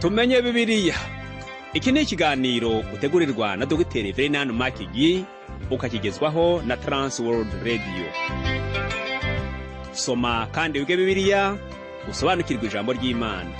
tumenye Bibiliya. Iki ni ikiganiro utegurirwa na Dr. Venan Makigi ukakigezwaho na Trans World Radio. Soma kandi wige Bibiliya usobanukirwe ijambo ry'Imana.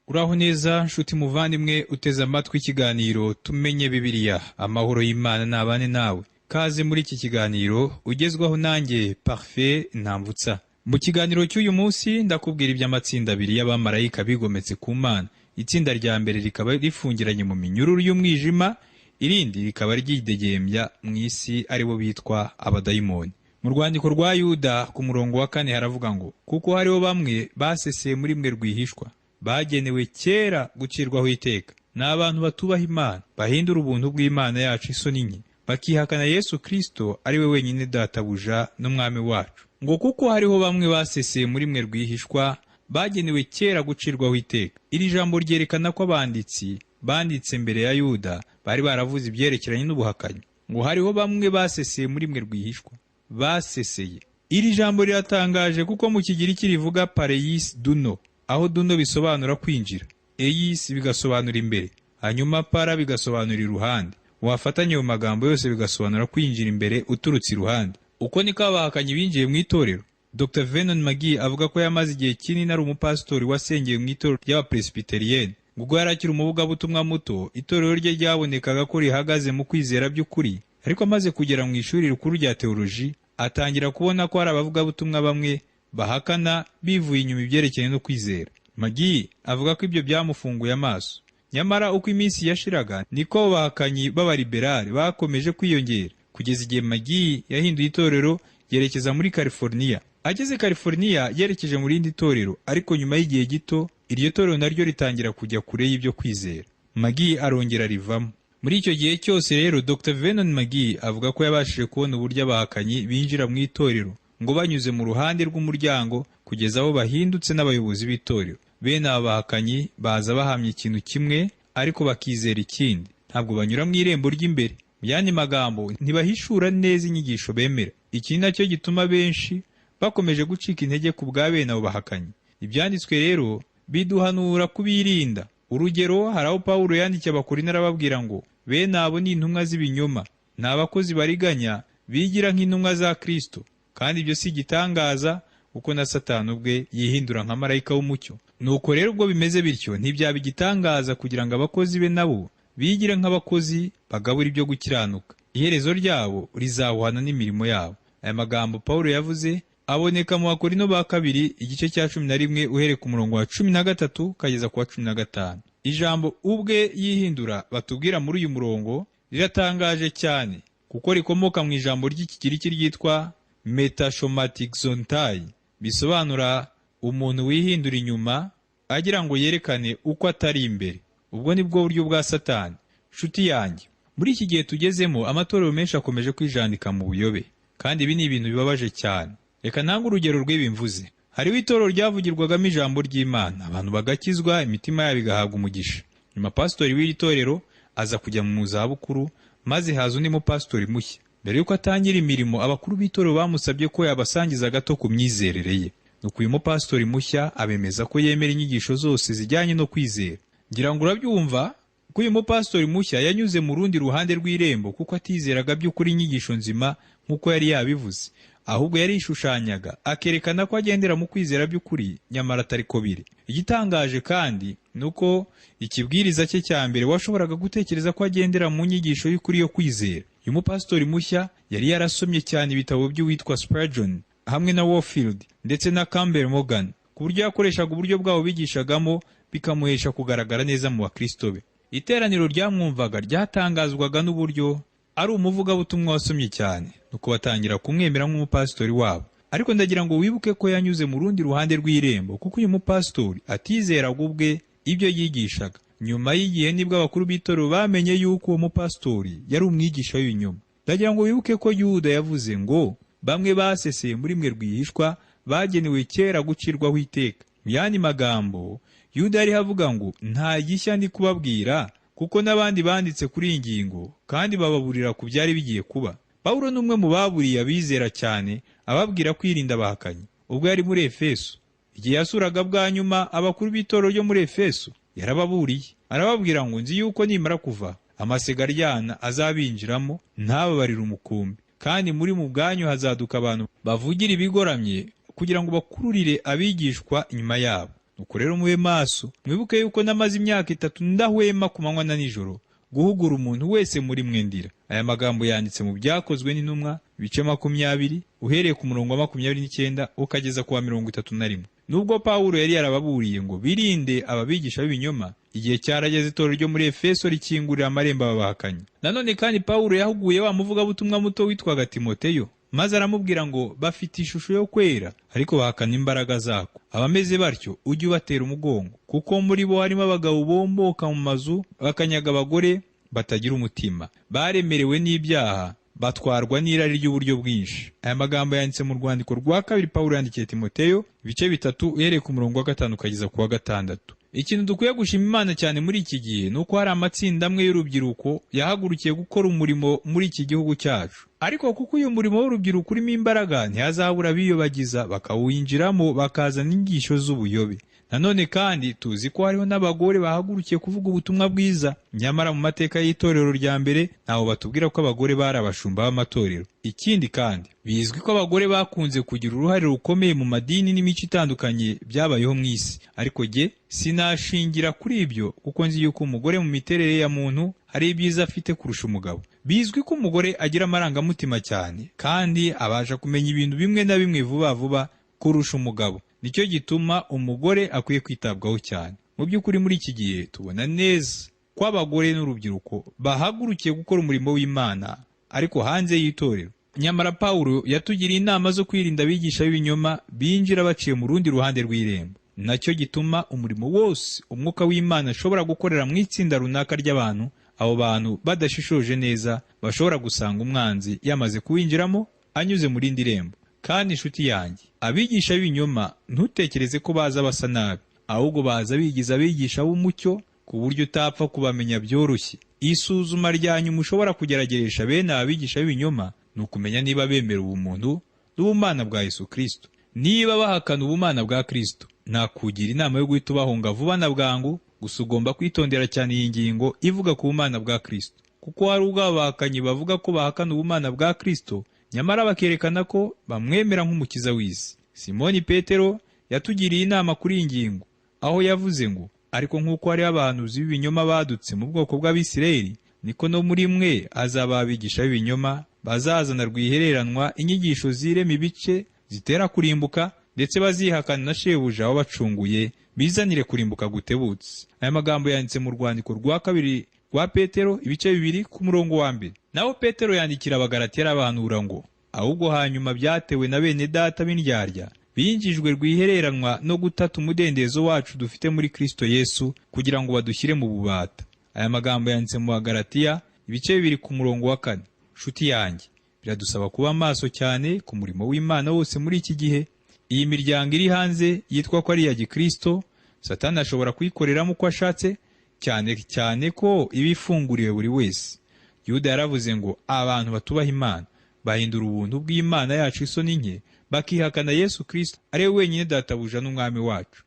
Uraho neza nshuti muvandimwe uteze amatwi ikiganiro tumenye Bibiliya. Amahoro y'Imana nabane nawe. Kaze muri iki kiganiro ugezwaho nanjye Parfait Ntambutsa. Mu kiganiro cy'uyu munsi ndakubwira iby'amatsinda abiri y'abamarayika bigometse ku Mana. Itsinda rya mbere rikaba rifungiranye mu minyururu y'umwijima, irindi rikaba ryidegembya mu isi aribo bitwa abadayimoni. Mu rwandiko rwa Yuda ku murongo wa 4 haravuga ngo kuko hariho bamwe baseseye muri mwe rwihishwa, bagenewe kera gucirwaho iteka. Ni abantu batubaha Imana, bahindura ubuntu bw'Imana yacu isoni nke, bakihakana Yesu Kristo ari we wenyine databuja n'umwami wacu. Ngo kuko hariho bamwe baseseye muri mwe rwihishwa, bagenewe kera gucirwaho iteka. Iri jambo ryerekana ko abanditsi banditse mbere ya Yuda bari baravuze ibyerekeranye n'ubuhakanyi. Ngo hariho bamwe baseseye muri mwe rwihishwa, baseseye. Iri jambo riratangaje kuko mu Kigiriki rivuga pareis duno, aho duno bisobanura kwinjira, eis bigasobanura imbere, hanyuma para bigasobanura iruhande. Wafatanya ayo magambo yose bigasobanura kwinjira imbere uturutse iruhande. Uko niko abahakanyi binjiye mu itorero. Dr. Venan Magi avuga ko yamaze igihe kinini ari umupasitori wasengeye mu itorero ry'abapresbyterienne. Ubwo yari akiri umuvugabutumwa muto, itorero rye ryabonekaga ko rihagaze mu kwizera by'ukuri, ariko amaze kugera mu ishuri rikuru rya teoloji atangira kubona ko hari abavugabutumwa bamwe bahakana bivuye inyuma ibyerekeranye no kwizera. Magi avuga ko ibyo byamufunguye amaso. Nyamara uko iminsi yashiraga niko abahakanyi b'abaliberale bakomeje kwiyongera, kugeza igihe Magi yahinduye itorero yerekeza muri California. Ageze California yerekeje mu rindi torero, ariko nyuma y'igihe gito iryo torero naryo ritangira kujya kure y'ibyo kwizera. Magi arongera rivamo. Muri icyo gihe cyose rero Dr. Venan Magi avuga ko yabashije kubona uburyo abahakanyi binjira mu itorero ngo banyuze mu ruhande rw'umuryango kugeza aho bahindutse n'abayobozi b'itorero. Bene aba bahakanyi baza bahamya ikintu kimwe ariko bakizera ikindi, ntabwo banyura mu irembo ry'imbere. Mu yandi magambo ntibahishura neza inyigisho bemera. Iki nacyo gituma benshi bakomeje gucika intege ku bwa bene abo bahakanyi. Ibyanditswe rero biduhanura kubirinda. Urugero, hari aho Pawulo yandikiye Abakorinto arababwira ngo bene abo ni intumwa z'ibinyoma, ni abakozi bariganya bigira nk'intumwa za Kristo. Kandi ibyo si igitangaza kuko na Satani ubwe yihindura nka marayika w'umucyo. Nuko rero ubwo bimeze bityo ntibyaba igitangaza kugira ngo abakozi be nabo bigira nk'abakozi bagabura ibyo gukiranuka. Iherezo ryabo rizahuhana n'imirimo yabo. Aya magambo Pawulo yavuze aboneka mu Bakorinto ba kabiri igice cya 11 uhereye ku murongo wa 13 kageza ku wa 15. Ijambo ubwe yihindura batubwira muri uyu murongo riratangaje cyane kuko rikomoka mu ijambo ry'Ikigiriki ryitwa metashomatixontai, bisobanura umuntu wihindura inyuma agira ngo yerekane uko atari imbere. Ubwo nibwo buryo bwa Satani. Nshuti yanjye, muri iki gihe tugezemo amatorero menshi akomeje kwijandika mu buyobe, kandi ibi ni ibintu bibabaje cyane. Reka ntange urugero rw'ibimvuze. Hariho itorero ryavugirwagamo ijambo ry'Imana, abantu bagakizwa, imitima yabo igahabwa umugisha. Nyuma pastori w'iri torero aza kujya mu zabukuru, maze haza undi mupasitori mushya. Mbere yuko atangira imirimo, abakuru b'itorero bamusabye ko yabasangiza gato ku myizerere ye. Nuko uyu mupasitori mushya abemeza ko yemera inyigisho zose zijyanye no kwizera. Ngira ngo urabyumva ko uyu mupasitori mushya yanyuze mu rundi ruhande rw'irembo kuko atizeraga by'ukuri inyigisho nzima nk'uko yari yabivuze. Ahubwo yarishushanyaga akerekana ko agendera mu kwizera by'ukuri, nyamara atari ko biri. Igitangaje kandi nuko ikibwiriza cye cya mbere washoboraga gutekereza ko agendera mu nyigisho y'ukuri yo kwizera. Uyu mupasitori mushya yari yarasomye cyane ibitabo by'uwitwa Spurgeon hamwe na Warfield ndetse na Campbell Morgan, ku buryo yakoreshaga uburyo bwabo bigishagamo bikamuhesha kugaragara neza mu bakristo be. Iteraniro ryamwumvaga ryatangazwaga n'uburyo ari umuvugabutumwa wasomye cyane, nuko batangira kumwemera nk'umupasitori wabo. Ariko ndagira ngo wibuke ko yanyuze mu rundi ruhande rw'irembo kuko uyu mupasitori atizeraga ubwe ibyo yigishaga. Nyuma y'igihe nibwo abakuru b'itorero bamenye yuko uwo mupasitori yari umwigisha w'ibinyoma. Ndagira ngo wibuke ko Yuda yavuze ngo bamwe baseseye muri mwe rwihishwa, bagenewe kera gucirwaho iteka. Mu yandi magambo Yuda yari avuga ngo nta gishya ndi kubabwira kuko n'abandi banditse kuri iyi ngingo kandi bababurira ku byari bigiye kuba. Pawulo n'umwe mu baburiye abizera cyane ababwira kwirinda abahakanyi. ubwo yari muri Efeso. Igihe yasuraga bwa nyuma abakuru b'itorero ryo muri Efeso, yarababuriye arababwira ngo nzi yuko nimara kuva amasega aryana azabinjiramo ntababarire umukumbi, kandi muri mu bwanyu hazaduka abantu bavugira ibigoramye kugira ngo bakururire abigishwa inyuma yabo. Nuko rero mube maso, mwibuke yuko namaze imyaka 3 ndahwema ku manywa na nijoro guhugura umuntu wese muri mwendira. Aya magambo yanditse mu Byakozwe n'Intumwa ibice 20 uhereye ku murongo wa 29 ukageza ku wa 31. Nubwo Pawulo yari yarababuriye ngo birinde ababigisha b'ibinyoma, igihe cyarageze itorero ryo muri Efeso rikingurira amarembo abahakanye. Nanone kandi Pawulo yahuguye wa muvugabutumwa muto witwaga Timoteyo, maze aramubwira ngo bafite ishusho yo kwera ariko bahakana imbaraga zako. Abameze batyo ujye ubatera umugongo, kuko muri bo harimo abagabo bomboka mu mazu bakanyaga abagore batagira umutima, baremerewe n'ibyaha, batwarwa n'irari ry'uburyo bwinshi. Aya magambo yanditse mu rwandiko rwa 2 Pawulo yandikiye Timoteyo ibice 3 uhereye ku murongo wa 5 ukageza ku wa 6. Ikintu dukwiye gushima Imana cyane muri iki gihe nuko hari amatsinda amwe y'urubyiruko yahagurukiye gukora umurimo muri iki gihugu cyacu. Ariko kuko uyu murimo w'urubyiruko urimo imbaraga, ntihazabura biyobagiza bakawinjiramo bakazana inyigisho z'ubuyobe. Nanone kandi tuzi ko hariho n'abagore bahagurukiye kuvuga ubutumwa bwiza, nyamara mu mateka y'itorero rya mbere ntaho batubwira ko abagore bari abashumba b'amatorero. Ikindi kandi bizwi ko abagore bakunze kugira uruhare rukomeye mu madini n'imico itandukanye byabayeho mu isi. Ariko jye sinashingira kuri ibyo, kuko nzi yuko umugore mu miterere ya muntu hari ibyiza afite kurusha umugabo. Bizwi ko umugore agira amarangamutima cyane, kandi abasha kumenya ibintu bimwe na bimwe vuba vuba kurusha umugabo. Nicyo gituma umugore akwiye kwitabwaho cyane. Mu by'ukuri muri iki gihe tubona neza ko abagore n'urubyiruko bahagurukiye gukora umurimo w'Imana, ariko hanze y'itorero. Nyamara Pawulo yatugiriye inama zo kwirinda abigisha b'ibinyoma binjira baciye mu rundi ruhande rw'irembo. Nacyo gituma umurimo wose umwuka w'Imana ashobora gukorera mu itsinda runaka ry'abantu, abo bantu badashishoje neza bashobora gusanga umwanzi yamaze kuwinjiramo anyuze mu rindi rembo. Kandi inshuti yanjye, abigisha b'ibinyoma ntutekereze ko baza basa nabi, ahubwo baza bigiza abigisha b'umucyo ku buryo utapfa kubamenya byoroshye. Isuzuma ryanyu mushobora kugerageresha bene abigisha b'ibinyoma ni ukumenya niba bemera ubumuntu n'ubumana bwa Yesu Kristo. Niba bahakana ubumana bwa Kristo, nakugira inama yo guhita ubahunga vuba na bwangu. Gusa ugomba kwitondera cyane iyi ngingo ivuga ku bumana bwa Kristo, kuko hari ubwo abahakanyi bavuga ko bahakana ubumana bwa Kristo, nyamara bakerekana ko bamwemera nk'umukiza w'isi. Simoni Petero yatugiriye inama kuri iyi ngingo, aho yavuze ngo ariko nk'uko hari abahanuzi b'ibinyoma badutse mu bwoko bw'Abisirayeli, niko no muri mwe hazaba abigisha b'ibinyoma bazazana rwihereranwa inyigisho zirema ibice zitera kurimbuka, ndetse bazihakana na shebuja wabacunguye, bizanire kurimbuka gutebutse. Aya magambo yanditse mu rwandiko rwa 2 rwa Petero ibice 2 ku murongo wa 1. Naho Petero yandikira Abagalatiya arabahanura ngo ahubwo hanyuma byatewe na bene data b'indyarya binjijwe rwihereranwa no gutata umudendezo wacu dufite muri Kristo Yesu, kugira ngo badushyire mu bubata. Aya magambo yanditse mu Bagalatiya ibice 2 ku murongo wa 4. Nshuti yanjye, biradusaba kuba maso cyane ku murimo w'Imana wose muri iki gihe. Iyi miryango iri hanze yitwa ko ari iya Gikristo, Satani ashobora kuyikoreramo uko ashatse, cyane cyane ko iba ifunguriwe buri wese. Yuda yaravuze ngo abantu batubaha Imana bahindura ubuntu bw'Imana yacu isoni nke, bakihakana Yesu Kristo ari we wenyine databuja n'umwami wacu.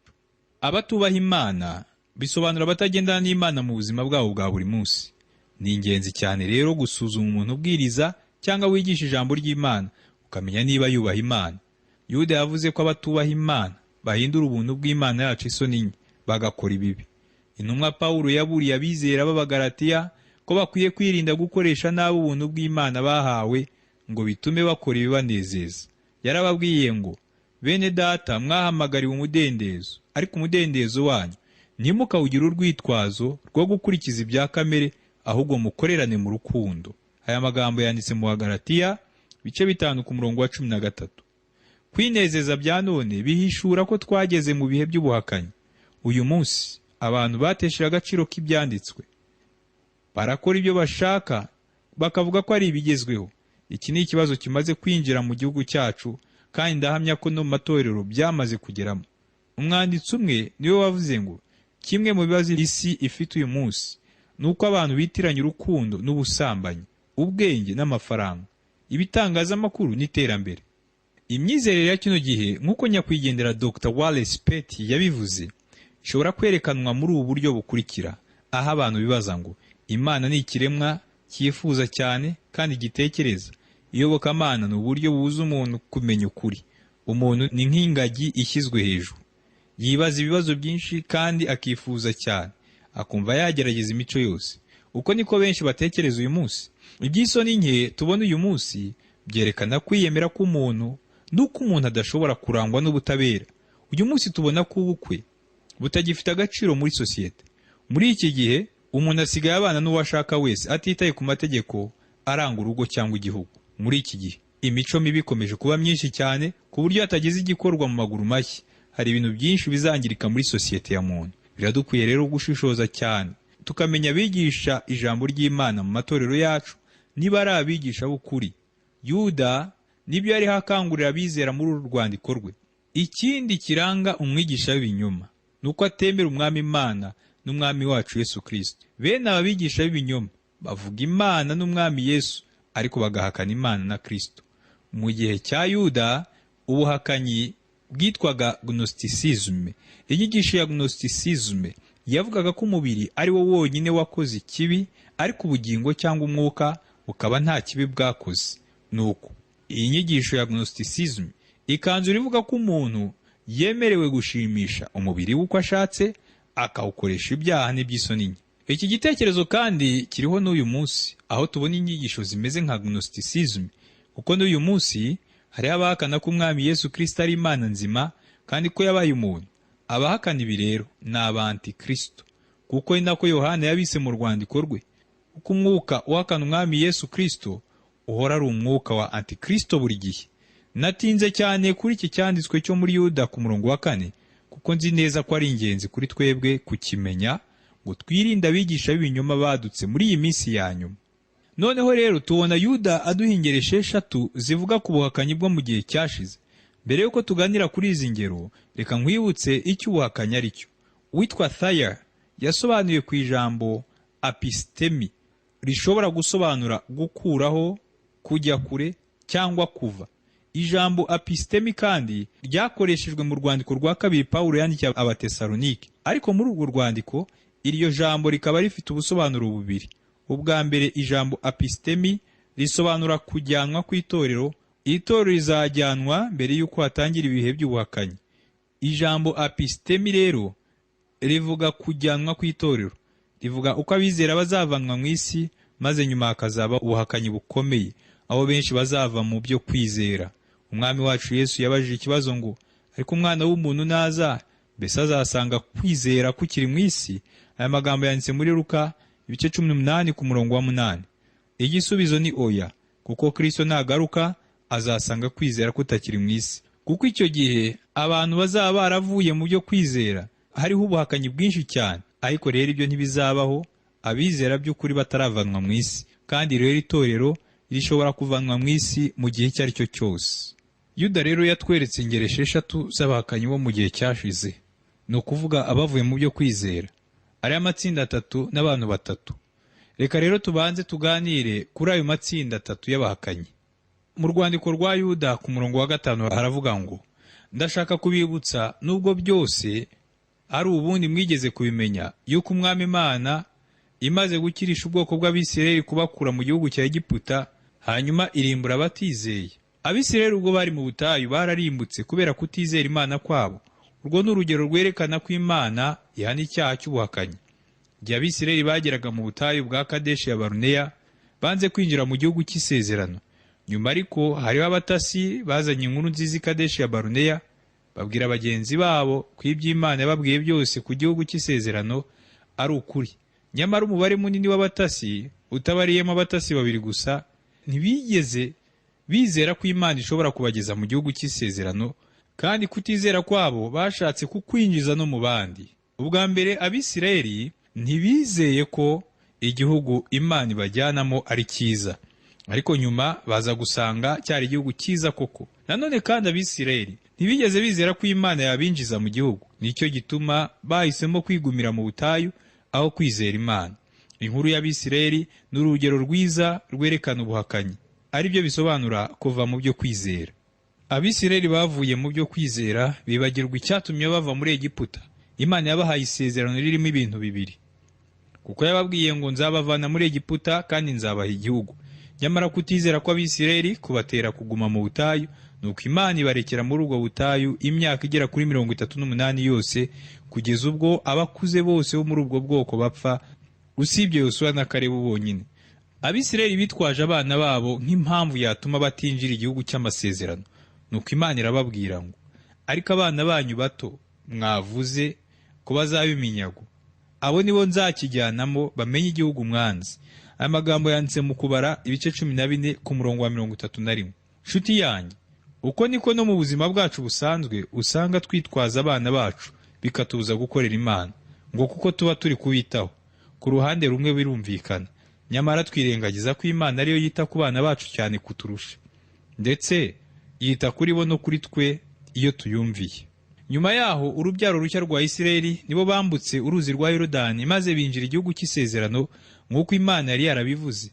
Abatubaha Imana bisobanura batagendana n'Imana mu buzima bwabo bwa buri munsi. Ni ingenzi cyane rero gusuzuma umuntu ubwiriza cyangwa wigisha ijambo ry'Imana, ukamenya niba yubaha Imana. Yuda yavuze ko abatubaha Imana bahindura ubuntu bw'Imana yacu isoni nke, bagakora ibibi. Intumwa Pawulo yaburiye abizera b'Abagalatiya ko bakwiye kwirinda gukoresha nabi ubuntu bw'Imana bahawe ngo bitume bakora ibibanezeza. Yarababwiye ngo bene data mwahamagariwe umudendezo, ariko umudendezo wanyu ntimukawugire urwitwazo rwo gukurikiza ibya kamere, ahubwo mukorerane mu rukundo. Aya magambo yanditse mu Bagalatiya bice 5 ku murongo wa 13. Kwinezeza bya none bihishura ko twageze mu bihe by'ubuhakanyi. Uyu munsi abantu batesheje agaciro k'ibyanditswe, barakora ibyo bashaka bakavuga ko ari ibigezweho. Iki ni ikibazo kimaze kwinjira mu gihugu cyacu, kandi ndahamya ko no mu matorero byamaze kugeramo. Umwanditsi umwe niwe wavuze ngo kimwe mu bibazo isi ifite uyu munsi ni uko abantu bitiranya urukundo n'ubusambanyi, ubwenge n'amafaranga, ibitangazamakuru n'iterambere. Imyizerere ya kino gihe nk'uko nyakwigendera Dr. Wallace Petty yabivuze ishobora kwerekanwa muri ubu buryo bukurikira, aho abantu bibaza ngo Imana ni ikiremwa cyifuza cyane kandi gitekereza. Iyobokamana ni uburyo bubuza umuntu kumenya ukuri. Umuntu ni nk'ingagi ishyizwe hejuru, yibaza ibibazo byinshi kandi akifuza cyane, akumva yagerageza imico yose. Uko niko benshi batekereza uyu munsi. Iby'isoni nke tubona uyu munsi byerekana kwiyemera k'umuntu nuko umuntu adashobora kurangwa n'ubutabera. Uyu munsi tubona ko ubukwe butagifite agaciro muri sosiyete. Muri iki gihe umuntu asigaye abana n'uwo ashaka wese atitaye ku mategeko aranga urugo cyangwa igihugu. Muri iki gihe imico mibi ikomeje kuba myinshi cyane ku buryo hatagize igikorwa mu maguru mashya. Hari ibintu byinshi bizangirika muri sosiyete ya muntu. Biradukwiye rero gushishoza cyane tukamenya abigisha ijambo ry'Imana mu matorero yacu niba ari abigisha b'ukuri. Yuda nibyo yari hakangurira abizera muri uru rwandiko rwe. Ikindi kiranga umwigisha w'ibinyoma nuko atemera umwami Imana n'umwami wacu Yesu Kristo. Bene aba bigisha b'ibinyoma bavuga Imana n'umwami Yesu ariko bagahakana Imana na Kristo. Mu gihe cya Yuda ubuhakanyi bwitwaga Gnosticism. Inyigisho ya Gnosticism yavugaga ko umubiri ari wo wonyine wakoze ikibi ariko ubugingo cyangwa umwuka bukaba nta kibi bwakoze. Nuko iyi nyigisho ya Gnosticism ikanzura ivuga ko umuntu yemerewe gushimisha umubiri w'uko ashatse akawukoresha ibyaha n'iby'isoni nke. Iki gitekerezo kandi kiriho n'uyu munsi aho tubona inyigisho zimeze nka Gnosticism, kuko n'uyu munsi hari abahakana ko umwami Yesu Kristo ari Imana nzima kandi ko yabaye umuntu. Abahakana ibi rero ni abantikristo, kuko ni nako Yohana yabise mu rwandiko rwe. Kuko umwuka uhakana umwami Yesu Kristo uhora ari umwuka wa antikristo buri gihe. Natinze cyane kuri iki cyanditswe cyo muri Yuda ku murongo wa 4 kuko nzi neza ko ari ingenzi kuri twebwe kukimenya ngo twirinde abigisha b'ibinyoma badutse muri iyi minsi ya nyuma. Noneho rero tubona Yuda aduha ingero 6 zivuga ku buhakanyi bwo mu gihe cyashize. Mbere yuko tuganira kuri izi ngero, reka nkwibutse icyo ubuhakanyi ari cyo. Witwa Thayer yasobanuye ku ijambo apistemi rishobora gusobanura gukuraho, kujya kure cyangwa kuva. Ijambo apistemi kandi ryakoreshejwe mu rwandiko rwa 2 Pawulo yandikiye Abatesalonike, ariko muri urwo rwandiko iryo jambo rikaba rifite ubusobanuro bubiri. Ubwa mbere ijambo apistemi risobanura kujyanwa kw'itorero. Itorero rizajyanwa mbere yuko hatangira ibihe by'ubuhakanyi. Ijambo apistemi rero rivuga kujyanwa kw'itorero, rivuga uko abizera bazavanwa mu isi maze nyuma hakazaba ubuhakanyi bukomeye aho benshi bazava mu byo kwizera. Umwami wacu Yesu yabajije ikibazo ngo ariko umwana w'umuntu naza mbese azasanga kwizera kukiri mu isi? Aya magambo yanditse muri Luka ibice 18 ku murongo wa 8. Igisubizo ni oya, kuko Kristo nagaruka azasanga kwizera kutakiri mu isi. Kuko icyo gihe abantu bazaba baravuye mu byo kwizera, hariho ubuhakanyi bwinshi cyane. Ariko rero ibyo ntibizabaho abizera by'ukuri bataravanwa mu isi, kandi rero itorero rishobora kuvanwa mu isi mu gihe icyo ari cyo cyose. Yuda rero yatweretse ingero 6 z'abahakanyi bo mu gihe cyashize, ni ukuvuga abavuye mu byo kwizera. Ari amatsinda 3 n'abantu 3. Reka rero tubanze tuganire kuri ayo matsinda 3 y'abahakanyi. Mu rwandiko rwa Yuda ku murongo wa 5 haravuga ngo ndashaka kubibutsa nubwo byose ari ubundi mwigeze kubimenya yuko umwami Imana imaze gukirisha ubwoko bw'Abisirayeli kubakura mu gihugu cya Egiputa hanyuma irimbura abatizeye. Abisirayeli ubwo bari mu butayu bararimbutse kubera kutizera Imana kwabo. Urwo ni urugero rwerekana ko Imana ihana icyaha cy'ubuhakanyi. Igihe Abisirayeli bageraga mu butayu bwa Kadeshi ya Baruneya banze kwinjira mu gihugu cy'isezerano. Nyuma ariko hariho abatasi bazanye inkuru nziza i Kadeshi ya Baruneya, babwira bagenzi babo ko iby'Imana yababwiye byose ku gihugu cy'isezerano ari ukuri. Nyamara umubare munini w'abatasi, utabariyemo abatasi 2 gusa, ntibigeze bizera ko Imana ishobora kubageza mu gihugu cy'isezerano, kandi kutizera kwabo bashatse kukwinjiza no mu bandi. Ubwa mbere Abisirayeli ntibizeye ko igihugu Imana ibajyanamo ari cyiza, ariko nyuma baza gusanga cyari igihugu cyiza koko. Nanone kandi Abisirayeli ntibigeze bizera ko Imana yabinjiza mu gihugu, nicyo gituma bahisemo kwigumira mu butayu aho kwizera Imana. Inkuru y'Abisirayeli ni urugero rwiza rwerekana ubuhakanyi, ari byo bisobanura kuva mu byo kwizera. Abisirayeli bavuye mu byo kwizera bibagirwa icyatumye bava muri Egiputa. Imana yabahaye isezerano ririmo ibintu bibiri, kuko yababwiye ngo nzabavana muri Egiputa kandi nzabaha igihugu. Nyamara kutizera kw'Abisirayeli kubatera kuguma mu butayu, nuko Imana ibarekera muri ubwo butayu imyaka igera kuri 38 yose, kugeza ubwo abakuze bose bo muri ubwo bwoko bapfa, usibye Yosuwa na Kalebu bonyine. Abisirayeli bitwaje abana babo nk'impamvu yatuma batinjira igihugu cy'amasezerano. Nuko Imana irababwira ngo, ariko abana banyu bato mwavuze ko bazaba iminyago, abo nibo nzakijyanamo bamenye igihugu mwanzi. Aya magambo yanditse mu Kubara ibice 14 ku murongo wa 31. Nshuti yanjye, uko niko no mu buzima bwacu busanzwe usanga twitwaza abana bacu bikatubuza gukorera Imana, ngo kuko tuba turi kubitaho. Ku ruhande rumwe birumvikana, nyamara twirengagiza ko Imana ariyo yita ku bana bacu cyane kuturusha, ndetse yita kuri bo no kuri twe iyo tuyumviye. Nyuma yaho urubyaro rushya rwa Isirayeli nibo bambutse uruzi rwa Yorodani maze binjira igihugu cy'isezerano nk'uko Imana yari yarabivuze.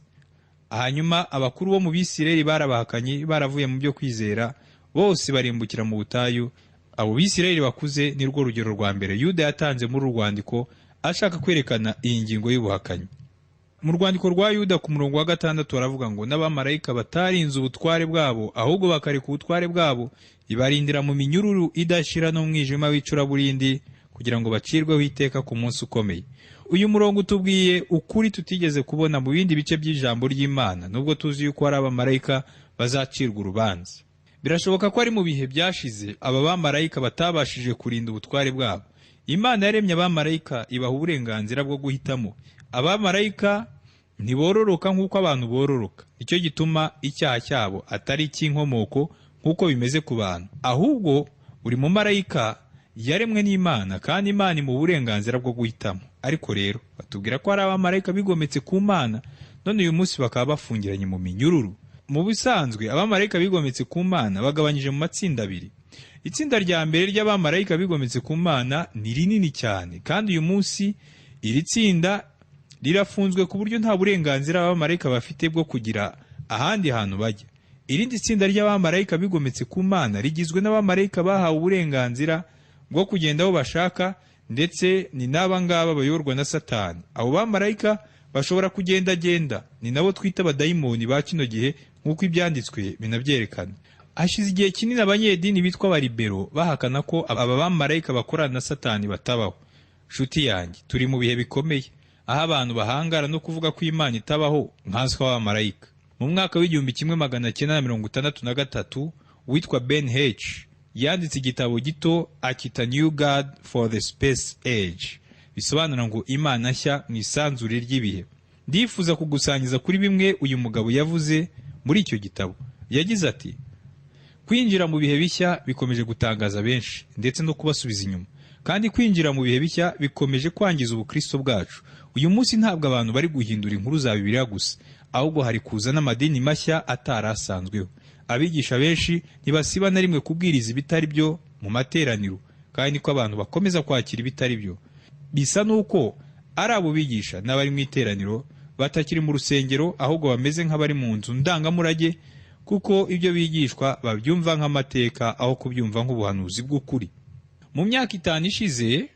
Hanyuma abakuru bo mu Bisirayeli barabahakanye, baravuye mu byo kwizera, bose barimbukira mu butayu. Abo Bisirayeli bakuze ni rwo rugero rwa mbere Yuda yatanze muri uru rwandiko ashaka kwerekana iyi ngingo y'ubuhakanyi. Mu rwandiko rwa Yuda ku murongo wa 6 baravuga ngo n'abamarayika batarinze ubutware bwabo, ahubwo bakareka ubutware bwabo, ibarindira mu minyururu idashira no mwijima w'icuraburindi, kugira ngo bacirweho iteka ku munsi ukomeye. Uyu murongo utubwiye ukuri tutigeze kubona mu bindi bice by'ijambo ry'Imana, nubwo tuzi yuko hari abamarayika bazacirwa urubanza. Birashoboka ko ari mu bihe byashize aba bamarayika batabashije kurinda ubutware bwabo. Imana yaremye abamarayika ibaha uburenganzira bwo guhitamo. Abamarayika ntibororoka nk'uko abantu bororoka, nicyo gituma icyaha cyabo atari icy'inkomoko nk'uko bimeze ku bantu, ahubwo buri mumarayika yaremwe n'Imana, kandi Imana mu burenganzira bwo guhitamo. Ariko rero batubwira ko hari abamarayika bigometse ku Mana, none uyu munsi bakaba bafungiranye mu minyururu. Mu bisanzwe abamarayika bigometse ku Mana bagabanyije mu matsinda abiri. Itsinda rya mbere ry'abamarayika bigometse ku Mana ni rinini cyane, kandi uyu munsi iri tsinda rirafunzwe ku buryo nta burenganzira abamarayika bafite bwo kugira ahandi hantu bajya. Irindi tsinda ry'abamarayika bigometse ku Mana rigizwe n'abamarayika bahawe uburenganzira bwo kugenda aho bashaka, ndetse ni n'aba ngaba bayoborwa na Satani. Abo bamarayika bashobora kugendagenda, ni nabo twita abadayimoni ba kino gihe nk'uko ibyanditswe binabyerekana. Hashize igihe kinini abanyedini bitwa abaribero bahakana ko aba bamarayika bakorana na Satani batabaho. Nshuti yanjye, turi mu bihe bikomeye aho abantu bahangara no kuvuga ko Imana itabaho nk'answe w'abamarayika. Mu mwaka w'1963 witwa Ben H yanditse igitabo gito akita New God for the Space Age, bisobanura ngo Imana nshya mu isanzure ry'ibihe. Ndifuza kugusangiza kuri bimwe uyu mugabo yavuze muri icyo gitabo. Yagize ati, kwinjira mu bihe bishya bikomeje gutangaza benshi ndetse no kubasubiza inyuma, kandi kwinjira mu bihe bishya bikomeje kwangiza ubukristo bwacu. Uyu munsi ntabwo abantu bari guhindura inkuru za Bibiliya gusa, ahubwo hari kuza n'amadini mashya atarasanzweho. Abigisha benshi ntibasiba na rimwe kubwiriza ibitari byo mu materaniro, kandi ko abantu bakomeza kwakira ibitari byo. Bisa nuko ari abo bigisha n'abari mu iteraniro batakiri mu rusengero, ahubwo bameze nk'abari mu nzu ndangamurage, kuko ibyo bigishwa babyumva nk'amateka aho kubyumva nk'ubuhanuzi bw'ukuri. Mu myaka 5 ishize,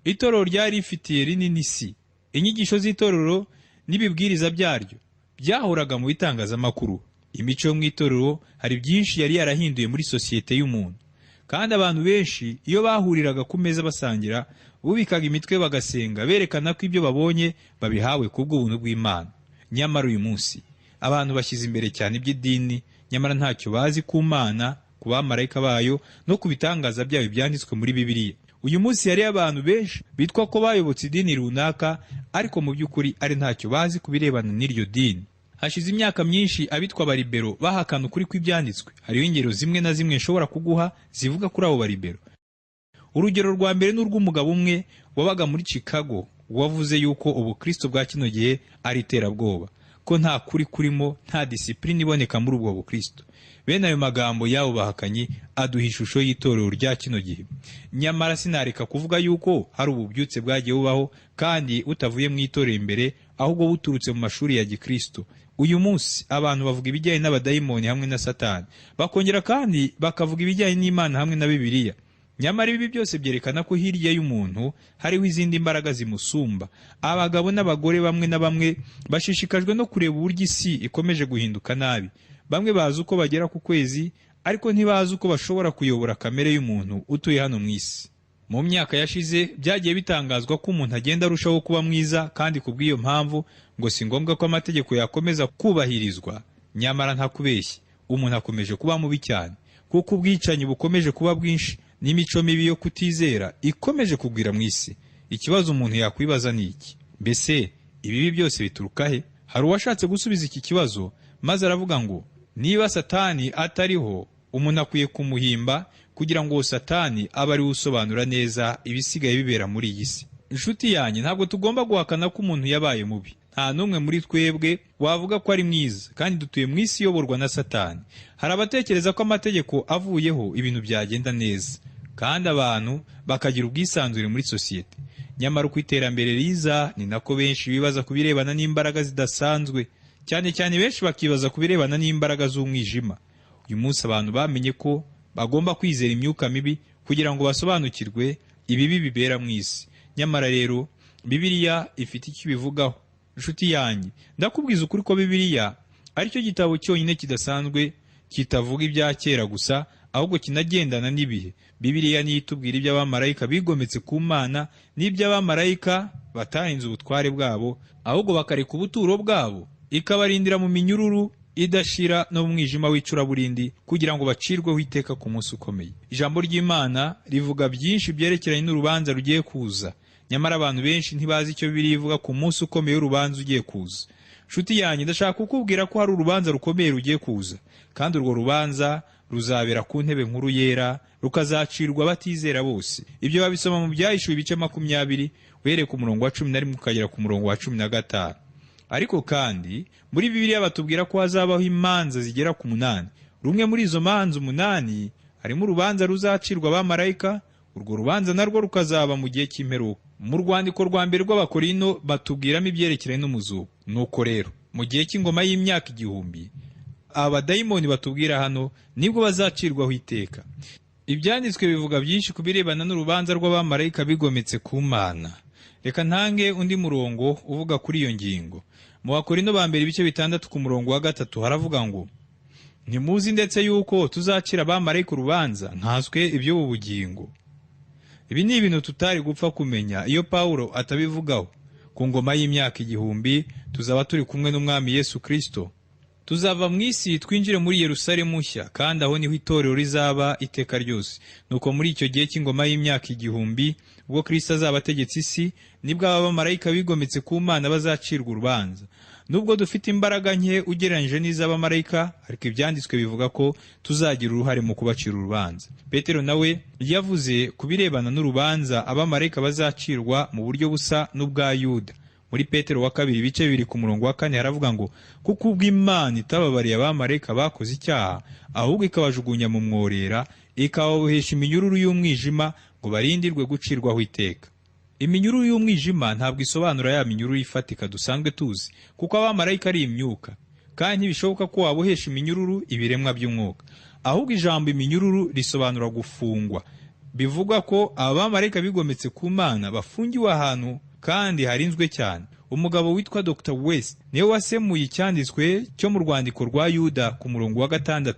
itorero ryari rifitiye rinini isi. Inyigisho z'itorero n'ibibwiriza byaryo byahoraga mu bitangazamakuru. Imico yo mu itorero hari byinshi yari yarahinduye muri sosiyete y'umuntu, kandi abantu benshi iyo bahuriraga ku meza basangira bubikaga imitwe bagasenga, berekana ko ibyo babonye babihawe kubw'ubuntu bw'Imana. Nyamara uyu munsi abantu bashyize imbere cyane iby'idini, nyamara ntacyo bazi ku Mana, ku bamarayika bayo no ku bitangaza byayo byanditswe muri Bibiliya. Uyu munsi hari abantu benshi bitwa ko bayobotse idini runaka, ariko mu by'ukuri ari ntacyo bazi ku birebana n'iryo dini. Hashize imyaka myinshi abitwa baribero bahakana ukuri kw'ibyanditswe. Hariho ingero zimwe na zimwe nshobora kuguha zivuga kuri abo baribero. Urugero rwa mbere n'urw'umugabo umwe wabaga muri Chicago wavuze yuko ubukristo bwa kino gihe ari iterabwoba, ko nta kuri kurimo, nta disipline iboneka muri ubwo bukristo. Bene ayo magambo yabo bahakanyi aduha ishusho y'itorero rya kino gihe. Nyamara sinareka kuvuga yuko hari ububyutse bwagiye bubaho, kandi utavuye mu itorero imbere, ahubwo buturutse mu mashuri ya Gikristo. uyu munsi abantu bavuga ibijyanye n'abadayimoni hamwe na Satani, bakongera kandi bakavuga ibijyanye n'Imana hamwe na Bibiliya. Nyamara ibi byose byerekana ko hirya y'umuntu hariho izindi mbaraga zimusumba. Abagabo n'abagore bamwe na bamwe bashishikajwe no kureba uburyo isi ikomeje guhinduka nabi. Bamwe bazi uko bagera ku kwezi, ariko ntibazi uko bashobora kuyobora kamere y'umuntu utuye hano mu isi. Mu myaka yashize byagiye bitangazwa ko umuntu agenda arushaho kuba mwiza, kandi kubw'iyo mpamvu ngo si ngombwa ko amategeko yakomeza kubahirizwa. Nyamara nta kubeshya, umuntu akomeje kuba mubi cyane, kuko ubwicanyi bukomeje kuba bwinshi n'imico mibi yo kutizera ikomeje kugwira mu isi. Ikibazo umuntu yakwibaza ni iki: mbese ibibi byose bituruka he? Hari uwashatse gusubiza iki kibazo maze aravuga ngo niba Satani atariho, umuntu akwiye kumuhimba kugira ngo Satani abe ari we usobanura neza ibisigaye bibera muri iyi si. Inshuti yanjye, ntabwo tugomba guhakana ko umuntu yabaye mubi. Nta n'umwe muri twebwe wavuga ko ari mwiza, kandi dutuye mu isi iyoborwa na Satani. Hari abatekereza ko amategeko avuyeho ibintu byagenda neza, kandi abantu bakagira ubwisanzure muri sosiyete. Nyamara uko iterambere riza, ni nako benshi bibaza ku birebana n'imbaraga zidasanzwe, cyane cyane benshi bakibaza ku birebana n'imbaraga z'umwijima. Uyu munsi abantu bamenye ko bagomba kwizera imyuka mibi kugira ngo basobanukirwe ibibi bibera mu isi. Nyamara rero Bibiliya ifite icyo ibivugaho. Inshuti yanjye, ndakubwiza ukuri ko Bibiliya ari cyo gitabo cyonyine kidasanzwe kitavuga ibya kera gusa, ahubwo kinagendana n'ibihe. Bibiliya niyo itubwira iby'abamarayika bigometse ku Mana n'iby'abamarayika batahinze ubutware bwabo, ahubwo bakareka ubuturo bwabo, ikabarindira mu minyururu idashira no mu mwijima w'icuraburindi, kugira ngo bacirweho iteka ku munsi ukomeye. Ijambo ry'Imana rivuga byinshi byerekeranye n'urubanza rugiye kuza. Nyamara abantu benshi ntibazi icyo Bibiliya ivuga ku munsi ukomeye w'urubanza ugiye kuza. Nshuti yanjye, ndashaka kukubwira ko hari urubanza rukomeye rugiye kuza, kandi urwo rubanza ruzabera ku ntebe nkuru yera, rukazacirwa batizera bose. Ibyo babisoma mu Byahishuwe ibice 20 uhereye ku murongo wa 11 ukagera ku murongo wa 15. Ariko kandi muri Bibiliya batubwira ko hazabaho imanza zigera ku 8. Rumwe muri izo manza 8 harimo urubanza ruzacirwa abamarayika. Urwo rubanza narwo rukazaba mu gihe cy'imperuka. Mu rwandiko rwa mbere rw'Abakorino batubwiramo ibyerekeranye n'umuzuko. Nuko rero mu gihe cy'ingoma y'imyaka 1000, abadayimoni batubwira hano nibwo bazacirwaho iteka. Ibyanditswe bivuga byinshi ku birebana n'urubanza rw'abamarayika bigometse ku Mana. Reka ntange undi murongo uvuga kuri iyo ngingo. Mu Bakorino ba mbere ibice 6 ku murongo wa 3 haravuga ngo ntimuzi ndetse yuko tuzacira abamarayika urubanza nkanswe iby'ubu bugingo. Ibi ni ibintu tutari gupfa kumenya iyo Pawulo atabivugaho. Ku ngoma y'imyaka 1000 tuzaba turi kumwe n'Umwami Yesu Kristo. Tuzava mu isi twinjire muri Yerusalemu nshya, kandi aho niho itorero rizaba iteka ryose. Nuko muri icyo gihe cy'ingoma y'imyaka 1000, ubwo Kristo azaba ategetse isi, nibwo abamarayika bigometse ku Mana bazacirwa urubanza. Nubwo dufite imbaraga nke ugereranyije n'iz'abamarayika, ariko ibyanditswe bivuga ko tuzagira uruhare mu kubacira urubanza. Petero nawe yavuze ku birebana n'urubanza abamarayika bazacirwa mu buryo busa n'ubwa Yuda. Muri Petero wa 2 ibice 2 ku murongo wa 4 haravuga ngo kuko ubwo Imana itababariye abamarayika bakoze icyaha, ahubwo ikabajugunya mu mworera, ikababohesha iminyururu y'umwijima ngo barindirwe gucirwaho iteka. Iminyururu y'umwijima ntabwo isobanura ya minyururu ifatika dusanzwe tuzi, kuko abamarayika ari imyuka, kandi ntibishoboka ko wabohesha iminyururu ibiremwa by'umwuka. Ahubwo ijambo iminyururu risobanura gufungwa. Bivugwa ko abamarayika bigometse ku Mana bafungiwe ahantu kandi harinzwe cyane. Umugabo witwa Dr. West niwe wasemuye icyanditswe cyo mu rwandiko rwa Yuda ku murongo wa 6,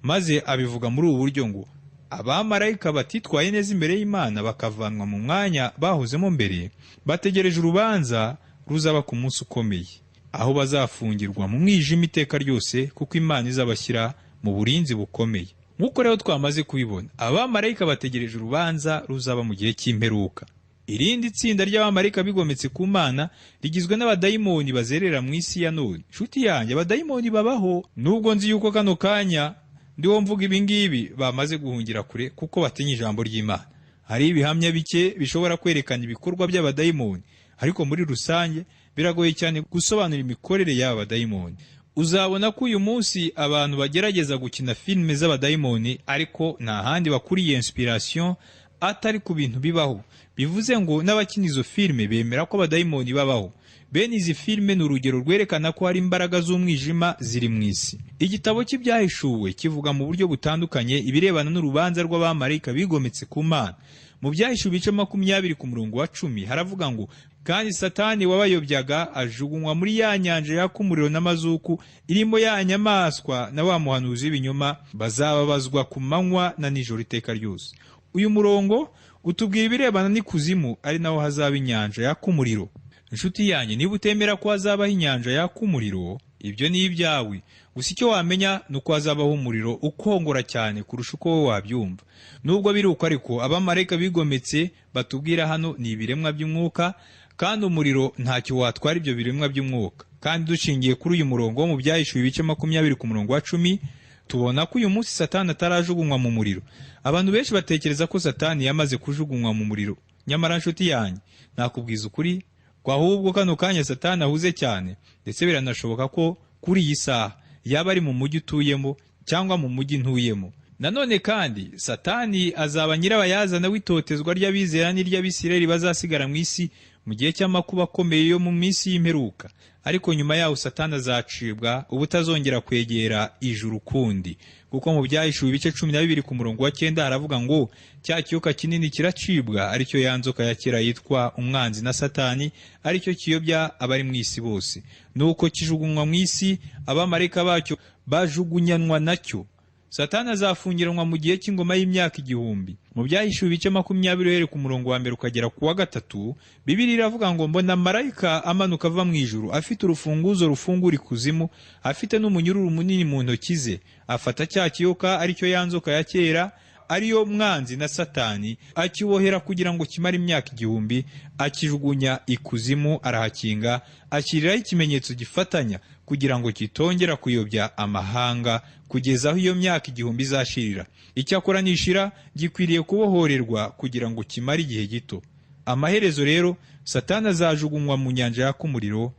maze abivuga muri ubu buryo ngo abamarayika batitwaye neza imbere y'Imana bakavanwa mu mwanya bahozemo mbere, bategereje urubanza ruzaba ku munsi ukomeye, aho bazafungirwa mu mwijima iteka ryose, kuko Imana izabashyira mu burinzi bukomeye. Nk'uko rero twamaze kubibona, abamarayika bategereje urubanza ruzaba mu gihe cy'imperuka. Irindi tsinda ry'abamarayika bigometse ku Mana rigizwe n'abadayimoni bazerera mu isi ya none. Nshuti yanjye, abadayimoni babaho, nubwo nzi yuko kano kanya ndiwo mvuga ibi ngibi bamaze guhungira kure kuko batinya ijambo ry'Imana. Hari ibihamya bike bishobora kwerekana ibikorwa by'abadayimoni, ariko muri rusange biragoye cyane gusobanura imikorere y'aba badayimoni. Uzabona ko uyu munsi abantu bagerageza gukina filime z'abadayimoni, ariko nta handi bakuriye inspiration atari ku bintu bibaho. Bivuze ngo n'abakina izo filime bemera ko abadayimoni babaho. Bene izi filime ni urugero rwerekana ko hari imbaraga z'umwijima ziri mu isi. Igitabo cy'Ibyahishuwe kivuga mu buryo butandukanye ibirebana n'urubanza rw'abamarayika bigometse ku Mana. Mu Byahishuwe ibice 20 ku murongo wa 10 haravuga ngo, kandi Satani wabayobyaga ajugunywa muri ya nyanja yaka umuriro n'amazuku irimo ya nyamaswa na wa muhanuzi w'ibinyoma, bazababazwa ku manywa na nijoro iteka ryose. Uyu murongo utubwira ibirebana n'ikuzimu, ari naho hazaba inyanja yaka umuriro. Inshuti yanjye, niba utemera ko hazabaho inyanja yaka umuriro, ibyo ni ibyawe. Gusa icyo wamenya ni uko hazabaho umuriro ukongora cyane kurusha uko wowe wabyumva. Nubwo biri uko ariko, abamarayika bigometse batubwira hano ni ibiremwa by'umwuka, kandi umuriro ntacyo watwara ibyo biremwa by'umwuka. Kandi dushingiye kuri uyu murongo wo mu Byahishuwe ibice 20 ku murongo wa 10, tubona ko uyu munsi Satani atarajugunywa mu muriro. Abantu benshi batekereza ko Satani yamaze kujugunywa mu muriro. Nyamara nshuti yanjye, nakubwiza ukuri ko ahubwo kano kanya Satani ahuze cyane, ndetse biranashoboka ko kuri iyi saha yaba ari mu mujyi utuyemo cyangwa mu mujyi ntuyemo. Nanone kandi Satani azaba nyirabayazana w'itotezwa ry'abizera n'iry'Abisirayeli bazasigara mu isi mu gihe cy'amakuba akomeye yo mu minsi y'imperuka. Ariko nyuma yaho Satani azacibwa ubutazongera kwegera ijuru kundi, kuko mu Byahishuwe ibice 12 ku murongo wa 9 haravuga ngo, cya kiyoka kinini kiracibwa, aricyo ya nzoka ya kera yitwa umwanzi na Satani, aricyo kiyobya abari mu isi bose. Nuko kijugunywa mu isi, abamarayika bacyo bajugunyanwa nacyo. Satani azafungiranwa mu gihe cy'ingoma y'imyaka 1000. Mu Byahishuwe ibice 20 ku murongo wa 1 ukagera ku wa 3, Bibiliya iravuga ngo, mbona marayika amanuka ava mu ijuru, afite urufunguzo rufungura ikuzimu, afite n'umunyururu munini mu ntoki ze. Afata cya kiyoka, aricyo ya nzoka ya kera, ariyo mwanzi na Satani, akibohera kugira ngo kimare imyaka 1000, akijugunya ikuzimu, arahakinga, akiriraho ikimenyetso gifatanya kugira ngo kitongera kuyobya amahanga kugeza aho iyo myaka 1000 izashirira. Icyakora nishira gikwiriye kubohorerwa kugira ngo kimare igihe gito. Amaherezo rero Satani azajugunywa mu nyanja yaka umuriro,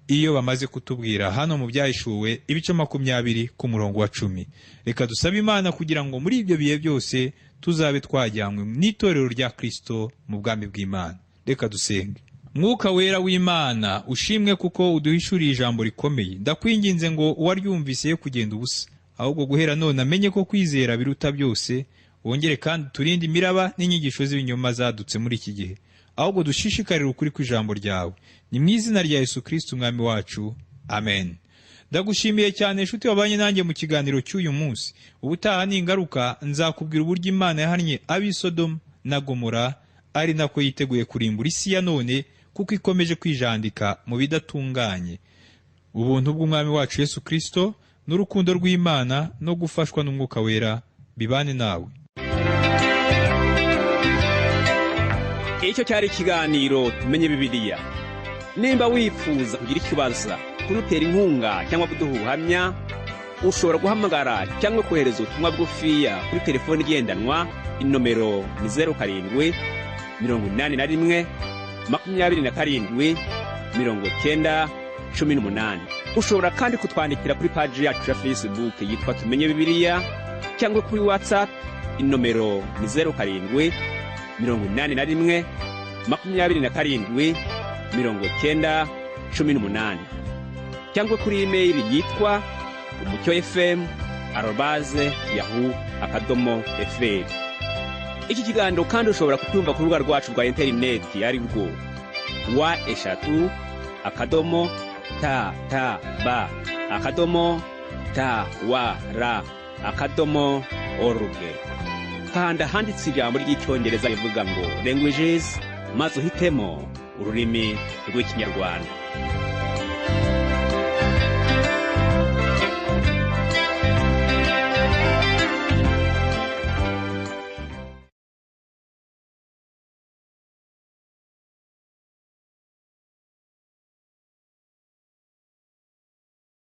iyo bamaze kutubwira hano mu Byahishuwe ibice 20 ku murongo wa 10. Reka dusabe Imana kugira ngo muri ibyo bihe byose tuzabe twajyanywe n'itorero rya Kristo mu bwami bw'Imana. Reka dusenge. Mwuka wera w'Imana, ushimwe kuko uduhishuriye ijambo rikomeye. Ndakwinginze ngo uwaryumvise ye kugenda ubusa, ahubwo guhera none amenye ko kwizera biruta byose. Wongere kandi turinde imiraba n'inyigisho z'ibinyoma zadutse muri iki gihe, ahubwo dushishikarire ukuri kw'ijambo ryawe. Ni mu izina rya Yesu Kristo umwami wacu, amen. Ndagushimiye cyane inshuti wabanye nanjye mu kiganiro cy'uyu munsi. Ubutaha ningaruka nzakubwira uburyo Imana yahannye ab'i Sodoma na Gomora, ari nako yiteguye kurimbura isi ya none, kuko ikomeje kwijandika mu bidatunganye. Ubuntu bw'umwami wacu Yesu Kristo n'urukundo rw'Imana no gufashwa n'Umwuka wera bibane nawe. Icyo cyari ikiganiro tumenye Bibiliya. Nimba wifuza kugira ikibazo, kurutera inkunga cyangwa kuduha ubuhamya, ushobora guhamagara cyangwa kohereza ubutumwa bugufiya kuri telefoni igendanwa. Inomero ni 07 81 27 90 18. Ushobora kandi kutwandikira kuri page yacu ya Facebook yitwa Tumenye Bibiliya, cyangwa kuri WhatsApp. Inomero ni 07 81 27 90 18, cyangwa kuri email yitwa umucyofm@yahoo.fr. Iki kiganiro kandi ushobora kutumva ku rubuga rwacu rwa interineti, ari rwo wa#tab.tawr.org. Kanda handitse ijambo ry'icyongereza rivuga ngo languages, maze uhitemo ururimi rw'Ikinyarwanda.